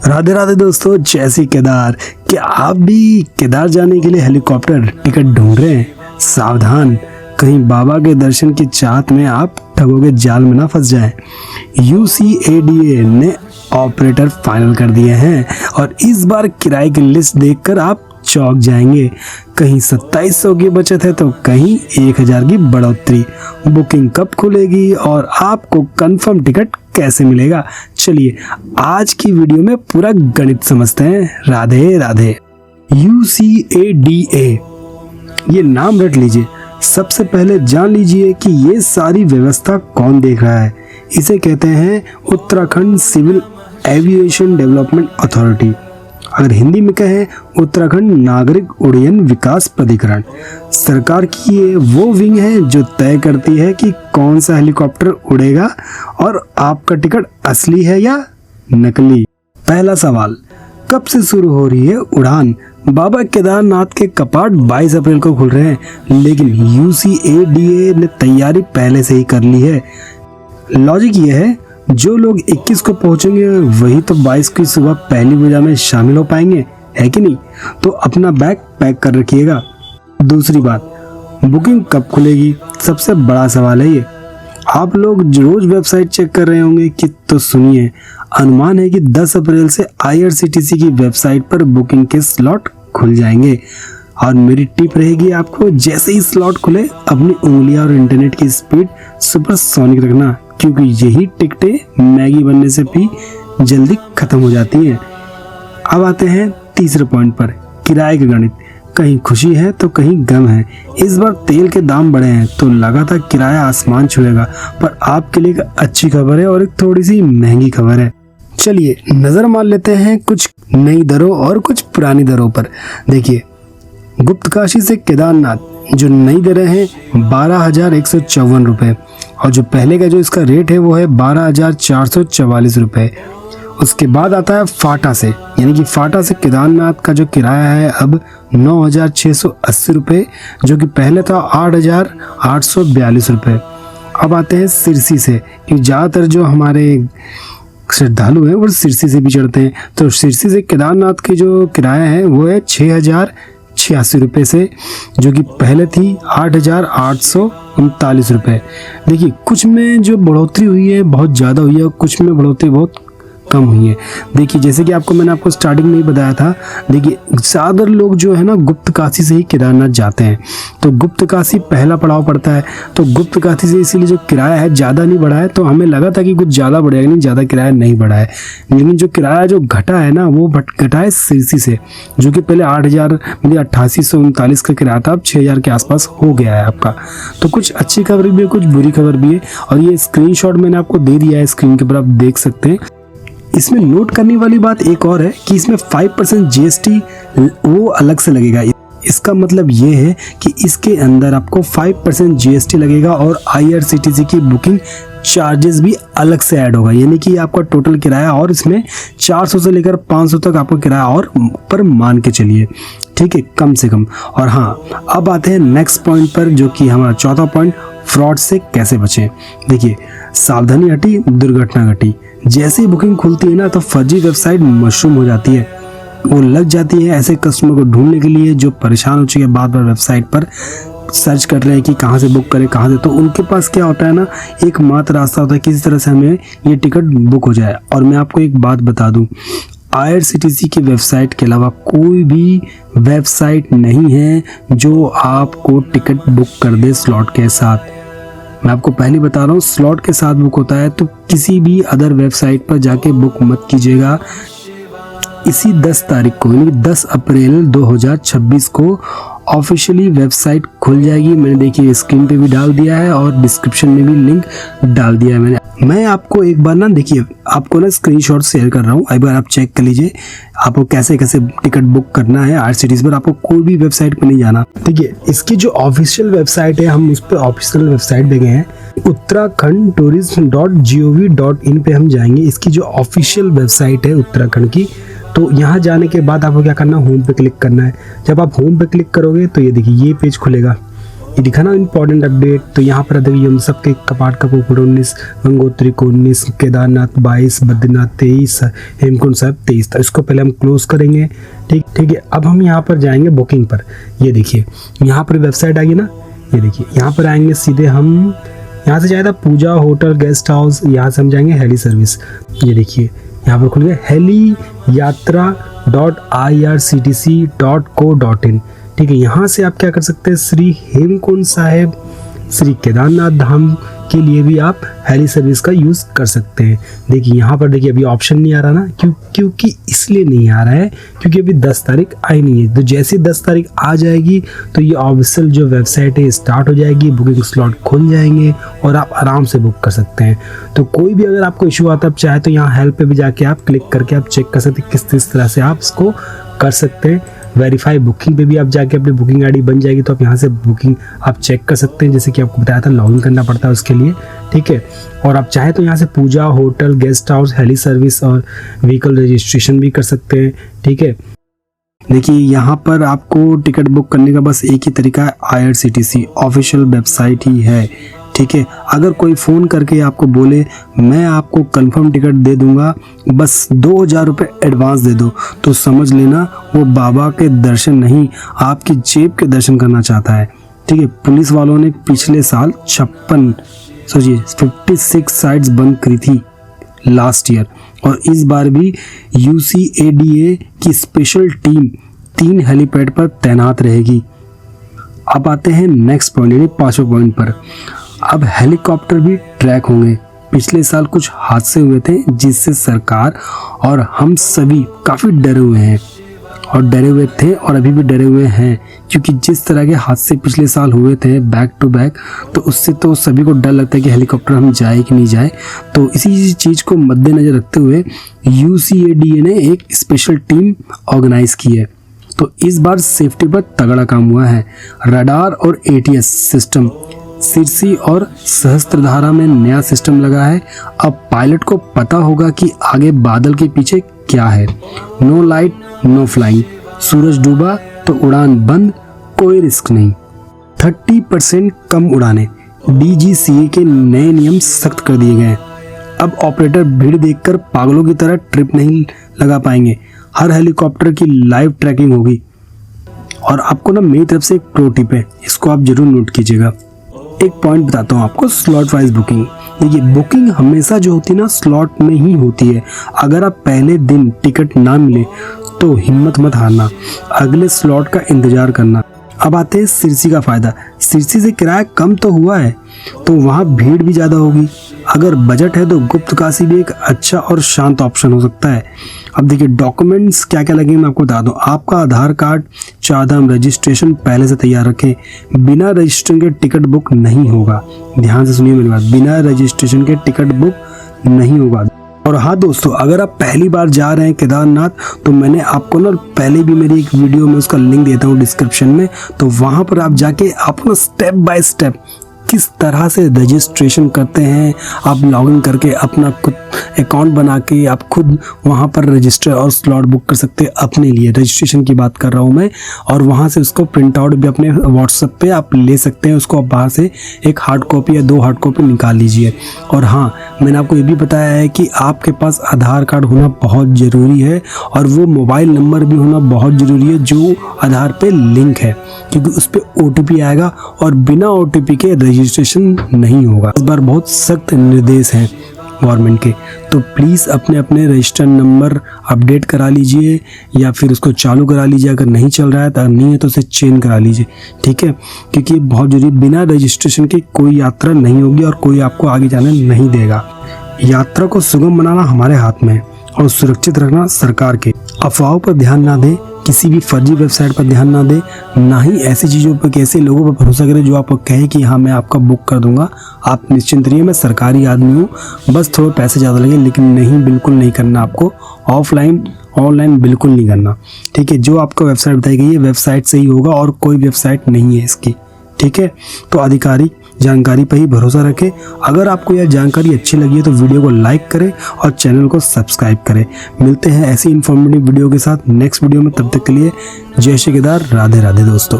राधे राधे दोस्तों, जैसे केदार। क्या आप भी केदार जाने के लिए हेलीकॉप्टर टिकट ढूंढ रहे हैं? सावधान, कहीं बाबा के दर्शन की चाहत में आप ठगों के जाल में ना फंस जाएं। UCADA ने ऑपरेटर फाइनल कर दिए हैं और इस बार किराए की लिस्ट देखकर आप चौंक जाएंगे। कहीं 2700 की बचत है तो कहीं 1000 की बढ़ोतरी। बुकिंग कब खुलेगी और आपको कंफर्म टिकट कैसे मिलेगा? चलिए आज की वीडियो में पूरा गणित समझते हैं। राधे राधे। UCADA, ये नाम रट लीजिए। सबसे पहले जान लीजिए कि ये सारी व्यवस्था कौन देख रहा है। इसे कहते हैं Uttarakhand civil aviation development authority. अगर हिंदी में कहें, उत्तराखंड नागरिक उड्डयन विकास प्राधिकरण। सरकार की ये वो विंग है जो तय करती है कि कौन सा हेलीकॉप्टर उड़ेगा और आपका टिकट असली है या नकली। पहला सवाल, कब से शुरू हो रही है उड़ान? बाबा केदारनाथ के कपाट 22 अप्रैल को खुल रहे हैं, लेकिन UCADA ने तैयारी पहले से ही कर ली है। लॉजिक ये है, जो लोग 21 को पहुंचेंगे वही तो 22 की सुबह पहली पूजा में शामिल हो पाएंगे, है कि नहीं? तो अपना बैग पैक कर रखिएगा। दूसरी बात, बुकिंग कब खुलेगी? सबसे बड़ा सवाल है ये। आप लोग रोज वेबसाइट चेक कर रहे होंगे कि, तो सुनिए, अनुमान है कि 10 अप्रैल से IRCTC की वेबसाइट पर बुकिंग के स्लॉट खुल जाएंगे। और मेरी टिप रहेगी आपको, जैसे ही स्लॉट खुले अपनी उंगलियां और इंटरनेट की स्पीड सुपरसोनिक रखना, क्योंकि यही टिकटें मैगी बनने से भी जल्दी खत्म हो जाती हैं। अब आते हैं तीसरे पॉइंट पर, किराए का गणित। कहीं खुशी है तो कहीं गम है। इस बार तेल के दाम बढ़े हैं तो लगातार किराया आसमान छुएगा, पर आपके लिए एक अच्छी खबर है और एक थोड़ी सी महंगी खबर है। चलिए नजर मार लेते हैं कुछ नई दरों और कुछ पुरानी दरों पर। देखिए, गुप्तकाशी से केदारनाथ जो नई दरें हैं 12,154 रुपये, और जो पहले का जो इसका रेट है वो है 12,444 रुपये। उसके बाद आता है फाटा से, यानी कि फाटा से केदारनाथ का जो किराया है अब 9,680 रुपये, जो कि पहले था 8,842 रुपये। अब आते हैं सिरसी से, कि ज़्यादातर जो हमारे श्रद्धालु हैं वो सिरसी से भी चढ़ते हैं, तो सिरसी से केदारनाथ की जो किराया है वो है 6,086 रुपये से, जो कि पहले थी 8,839 रुपये। देखिए, कुछ में जो बढ़ोतरी हुई है बहुत ज़्यादा हुई है और कुछ में बढ़ोतरी बहुत कम हुई है। देखिए, जैसे कि मैंने आपको स्टार्टिंग में ही बताया था, देखिए ज़्यादातर लोग जो है ना गुप्तकाशी से ही केदारनाथ जाते हैं, तो गुप्तकाशी पहला पड़ाव पड़ता है। तो गुप्तकाशी से इसीलिए जो किराया है ज़्यादा नहीं बढ़ा है, तो हमें लगा था कि कुछ ज़्यादा बढ़ेगा, नहीं, ज़्यादा किराया नहीं बढ़ा है। लेकिन जो किराया जो घटा है ना, वो घटा है सिरसी से, जो कि पहले 8,839 का किराया था, अब 6,000 के आसपास हो गया है आपका। तो कुछ अच्छी खबर भी है, कुछ बुरी खबर भी है, और ये स्क्रीनशॉट मैंने आपको दे दिया है, स्क्रीन के ऊपर आप देख सकते हैं। इसमें नोट करने वाली बात एक और है कि इसमें 5% GST वो अलग से लगेगा। इसका मतलब ये है कि इसके अंदर आपको 5% GST लगेगा और IRCTC की बुकिंग चार्जेस भी अलग से ऐड होगा, यानी कि आपका टोटल किराया और इसमें 400 से लेकर 500 तक आपको किराया और पर मान के चलिए, ठीक है, कम से कम। और हाँ, अब आते हैं नेक्स्ट पॉइंट पर, जो कि हमारा चौथा पॉइंट, फ्रॉड से कैसे बचें। देखिए, सावधानी हटी दुर्घटना घटी। जैसे ही बुकिंग खुलती है ना, तो फर्जी वेबसाइट मशरूम हो जाती है। वो लग जाती है ऐसे कस्टमर को ढूंढने के लिए जो परेशान हो चुके हैं, बार बार वेबसाइट पर सर्च कर रहे हैं कि कहाँ से बुक करें, कहाँ से। तो उनके पास क्या होता है ना, एक मात्र रास्ता होता है, किसी तरह से हमें ये टिकट बुक हो जाए। और मैं आपको एक बात बता दूं, IRCTC की वेबसाइट के अलावा कोई भी वेबसाइट नहीं है जो आपको टिकट बुक कर दे स्लॉट के साथ। मैं आपको पहले बता रहा हूँ, स्लॉट के साथ बुक होता है, तो किसी भी अदर वेबसाइट पर जाके बुक मत कीजिएगा। इसी 10 तारीख को, यानी 10 अप्रैल 2026 को ऑफिशियली वेबसाइट खुल जाएगी। मैंने देखिए स्क्रीन पे भी डाल दिया है और डिस्क्रिप्शन में भी लिंक डाल दिया है मैं आपको एक बार ना, देखिए आपको ना स्क्रीनशॉट शेयर कर रहा हूँ, एक बार आप चेक कर लीजिए आपको कैसे कैसे टिकट बुक करना है IRCTC पर। आपको कोई भी वेबसाइट पर नहीं जाना। देखिए, इसकी जो ऑफिशियल वेबसाइट है, हम उस पर ऑफिशियल वेबसाइट देंगे हैं, उत्तराखंड tourism.gov.in पे हम जाएंगे। इसकी जो ऑफिशियल वेबसाइट है उत्तराखंड की, तो यहाँ जाने के बाद आपको क्या करना है, होम पे क्लिक करना है। जब आप होम पे क्लिक करोगे तो ये देखिए ये पेज खुलेगा। ये दिखा ना इम्पोर्टेंट अपडेट। तो यहाँ पर देखिए हम सबके कपाट का पुकुर 19, गंगोत्री को 19, केदारनाथ 22, बद्रीनाथ 23, हेमकुंड साहिब 23। तो इसको पहले हम क्लोज करेंगे। ठीक है। अब हम यहाँ पर जाएंगे बुकिंग पर। ये देखिए यहाँ पर वेबसाइट आ गई ना, ये देखिए यहाँ पर आएंगे सीधे हम, यहाँ से जाएगा पूजा होटल गेस्ट हाउस, यहाँ से हम जाएंगे हेली सर्विस। ये देखिए यहाँ पर खुल गया heliYatra.irctc.co.in। ठीक है, यहाँ से आप क्या कर सकते हैं, श्री हेमकुंड साहिब, श्री केदारनाथ धाम के लिए भी आप हेली सर्विस का यूज़ कर सकते हैं। देखिए यहाँ पर देखिए अभी ऑप्शन नहीं आ रहा ना, क्योंकि इसलिए नहीं आ रहा है क्योंकि अभी 10 तारीख आई नहीं है। तो जैसे 10 तारीख आ जाएगी तो ये ऑफिशियल जो वेबसाइट है स्टार्ट हो जाएगी, बुकिंग स्लॉट खुल जाएंगे और आप आराम से बुक कर सकते हैं। तो कोई भी अगर आपको इशू आता है, आप चाहे तो यहाँ हेल्प पे भी जाके आप क्लिक करके आप चेक कर सकते हैं किस तरह से आप इसको कर सकते हैं। वेरीफाई बुकिंग पे भी आप जाके अपनी बुकिंग आईडी बन जाएगी तो आप यहाँ से बुकिंग आप चेक कर सकते हैं, जैसे कि आपको बताया था लॉगिन करना पड़ता है उसके लिए। ठीक है, और आप चाहे तो यहाँ से पूजा hotel guest house heli service और व्हीकल रजिस्ट्रेशन भी कर सकते हैं। ठीक है, देखिए यहाँ पर आपको टिकट बुक करने का बस एक ही तरीका है, IRCTC ऑफिशियल वेबसाइट ही है। ठीक है, अगर कोई फ़ोन करके आपको बोले मैं आपको कंफर्म टिकट दे दूंगा, बस 2000 रुपये एडवांस दे दो, तो समझ लेना वो बाबा के दर्शन नहीं आपकी जेब के दर्शन करना चाहता है। ठीक है, पुलिस वालों ने पिछले साल 56 साइट्स बंद करी थी लास्ट ईयर, और इस बार भी UCADA की स्पेशल टीम 3 हेलीपैड पर तैनात रहेगी। अब आते हैं नेक्स्ट पॉइंट यानी 5वें पॉइंट पर। अब हेलीकॉप्टर भी ट्रैक होंगे। पिछले साल कुछ हादसे हुए थे जिससे सरकार और हम सभी काफ़ी डरे हुए हैं और डरे हुए थे और अभी भी डरे हुए हैं, क्योंकि जिस तरह के हादसे पिछले साल हुए थे बैक टू बैक, तो उससे तो सभी को डर लगता है कि हेलीकॉप्टर हम जाए कि नहीं जाए। तो इसी चीज़ को मद्देनज़र रखते हुए UCADA ने एक स्पेशल टीम ऑर्गेनाइज की है। तो इस बार सेफ्टी पर तगड़ा काम हुआ है। रडार और ATS सिस्टम सिरसी और सहस्त्रधारा में नया सिस्टम लगा है। अब पायलट को पता होगा कि आगे बादल के पीछे क्या है। नो लाइट नो फ्लाइंग, सूरज डूबा तो उड़ान बंद, कोई रिस्क नहीं। 30% कम उड़ाने, DGCA के नए नियम सख्त कर दिए गए। अब ऑपरेटर भीड़ देखकर पागलों की तरह ट्रिप नहीं लगा पाएंगे। हर हेलीकॉप्टर की लाइव ट्रैकिंग होगी। और आपको ना मेरी तरफ से एक प्रो टिप है, इसको आप जरूर नोट कीजिएगा। एक पॉइंट बताता हूँ आपको, स्लॉट वाइज बुकिंग। देखिए बुकिंग हमेशा जो होती है ना स्लॉट में ही होती है। अगर आप पहले दिन टिकट ना मिले तो हिम्मत मत हारना, अगले स्लॉट का इंतजार करना। अब आते हैं सिरसी का फ़ायदा। सिरसी से किराया कम तो हुआ है, तो वहाँ भीड़ भी ज़्यादा होगी। अगर बजट है तो गुप्त काशी भी एक अच्छा और शांत ऑप्शन हो सकता है। अब देखिए डॉक्यूमेंट्स क्या क्या लगेंगे मैं आपको बता दूं। आपका आधार कार्ड, चारधाम रजिस्ट्रेशन पहले से तैयार रखें। बिना रजिस्ट्रेशन के टिकट बुक नहीं होगा। ध्यान से सुनिए मेरी बात, बिना रजिस्ट्रेशन के टिकट बुक नहीं होगा। और हाँ दोस्तों, अगर आप पहली बार जा रहे हैं केदारनाथ, तो मैंने आपको ना पहले भी मेरी एक वीडियो में उसका लिंक देता हूँ डिस्क्रिप्शन में, तो वहाँ पर आप जाके अपना स्टेप बाय स्टेप किस तरह से रजिस्ट्रेशन करते हैं, आप लॉगिन करके अपना खुद अकाउंट बना के आप खुद वहाँ पर रजिस्टर और स्लॉट बुक कर सकते हैं अपने लिए। रजिस्ट्रेशन की बात कर रहा हूँ मैं। और वहाँ से उसको प्रिंट आउट भी अपने व्हाट्सएप पे आप ले सकते हैं। उसको आप बाहर से एक हार्ड कॉपी या 2 हार्ड कॉपी निकाल लीजिए। और हाँ, मैंने आपको ये भी बताया है कि आपके पास आधार कार्ड होना बहुत ज़रूरी है, और वो मोबाइल नंबर भी होना बहुत ज़रूरी है जो आधार पे लिंक है, क्योंकि उस पर OTP आएगा और बिना OTP के रजिस्ट्रेशन नहीं होगा। इस बार बहुत सख्त निर्देश हैं गवर्नमेंट के, तो प्लीज़ अपने अपने रजिस्टर नंबर अपडेट करा लीजिए या फिर उसको चालू करा लीजिए। अगर नहीं चल रहा है तो नहीं है तो उसे चेंज करा लीजिए, ठीक है, क्योंकि बहुत जरूरी। बिना रजिस्ट्रेशन के कोई यात्रा नहीं होगी और कोई आपको आगे जाने नहीं देगा। यात्रा को सुगम बनाना हमारे हाथ में है और सुरक्षित रखना सरकार के। अफवाहों पर ध्यान ना दें, किसी भी फर्जी वेबसाइट पर ध्यान ना दें, ना ही ऐसी चीज़ों पर, कैसे लोगों पर भरोसा करें जो आपको कहे कि हाँ मैं आपका बुक कर दूंगा, आप निश्चिंत रहिए, मैं सरकारी आदमी हूँ, बस थोड़े पैसे ज़्यादा लगे, लेकिन नहीं, बिल्कुल नहीं करना आपको। ऑफलाइन ऑनलाइन बिल्कुल नहीं करना, ठीक है। जो आपको वेबसाइट बताई गई है वेबसाइट से ही होगा और कोई वेबसाइट नहीं है इसकी, ठीक है। तो आधिकारिक जानकारी पर ही भरोसा रखें। अगर आपको यह जानकारी अच्छी लगी है तो वीडियो को लाइक करें और चैनल को सब्सक्राइब करें। मिलते हैं ऐसी इन्फॉर्मेटिव वीडियो के साथ नेक्स्ट वीडियो में, तब तक के लिए जय श्री केदार, राधे राधे दोस्तों।